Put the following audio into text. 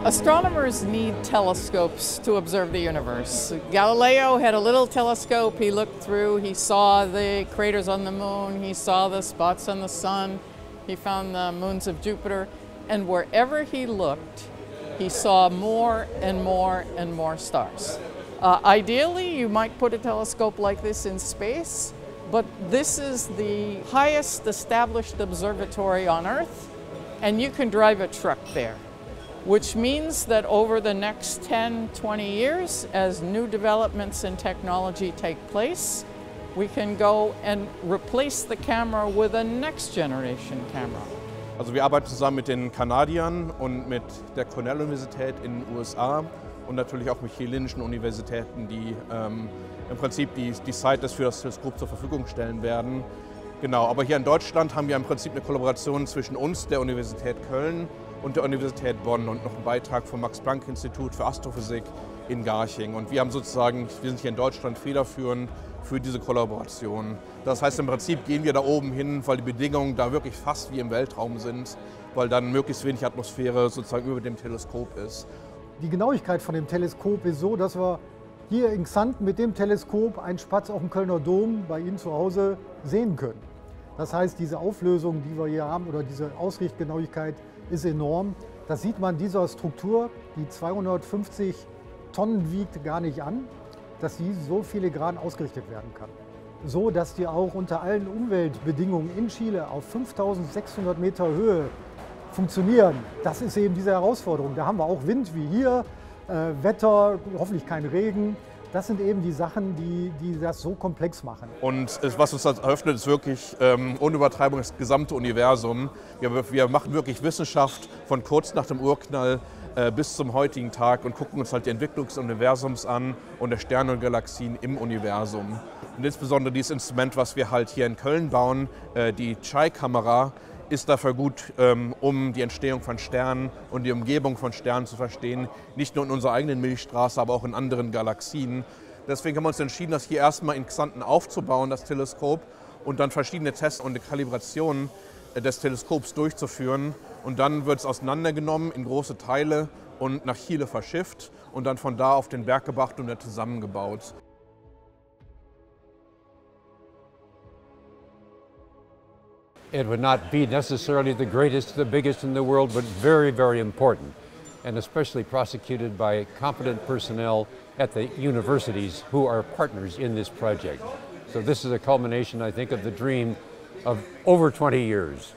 Astronomers need telescopes to observe the universe. Galileo had a little telescope. He looked through, he saw the craters on the moon, he saw the spots on the sun, he found the moons of Jupiter, and wherever he looked, he saw more and more and more stars. Ideally, you might put a telescope like this in space, but this is the highest established observatory on Earth, and you can drive a truck there. Which means that over the next 10, 20 years, as new developments in technology take place, we can go and replace the camera with a next generation camera. Also wir arbeiten zusammen mit den Kanadiern und mit der Cornell-Universität in den USA und natürlich auch mit chilenischen Universitäten, die im Prinzip die Sites für das Teleskop zur Verfügung stellen werden. Genau, aber hier in Deutschland haben wir im Prinzip eine Kollaboration zwischen uns, der Universität Köln, und der Universität Bonn und noch einen Beitrag vom Max-Planck-Institut für Astrophysik in Garching. Und wir sind hier in Deutschland federführend für diese Kollaboration. Das heißt, im Prinzip gehen wir da oben hin, weil die Bedingungen da wirklich fast wie im Weltraum sind, weil dann möglichst wenig Atmosphäre sozusagen über dem Teleskop ist. Die Genauigkeit von dem Teleskop ist so, dass wir hier in Xanten mit dem Teleskop einen Spatz auf dem Kölner Dom bei Ihnen zu Hause sehen können. Das heißt, diese Auflösung, die wir hier haben, oder diese Ausrichtgenauigkeit, ist enorm. Das sieht man dieser Struktur, die 250 Tonnen wiegt, gar nicht an, dass sie so filigran ausgerichtet werden kann. So, dass die auch unter allen Umweltbedingungen in Chile auf 5600 Meter Höhe funktionieren. Das ist eben diese Herausforderung. Da haben wir auch Wind wie hier, Wetter, hoffentlich kein Regen. Das sind eben die Sachen, die das so komplex machen. Und was uns das eröffnet, ist wirklich ohne Übertreibung das gesamte Universum. Wir machen wirklich Wissenschaft von kurz nach dem Urknall bis zum heutigen Tag und gucken uns halt die Entwicklung des Universums an und der Sterne und Galaxien im Universum. Und insbesondere dieses Instrument, was wir halt hier in Köln bauen, die CHI-Kamera, ist dafür gut, um die Entstehung von Sternen und die Umgebung von Sternen zu verstehen. Nicht nur in unserer eigenen Milchstraße, aber auch in anderen Galaxien. Deswegen haben wir uns entschieden, das hier erstmal in Xanten aufzubauen, das Teleskop, und dann verschiedene Tests und Kalibrationen des Teleskops durchzuführen. Und dann wird es auseinandergenommen in große Teile und nach Chile verschifft und dann von da auf den Berg gebracht und dann zusammengebaut. It would not be necessarily the greatest, the biggest in the world, but very, very important, and especially prosecuted by competent personnel at the universities who are partners in this project. So this is a culmination, I think, of the dream of over 20 years.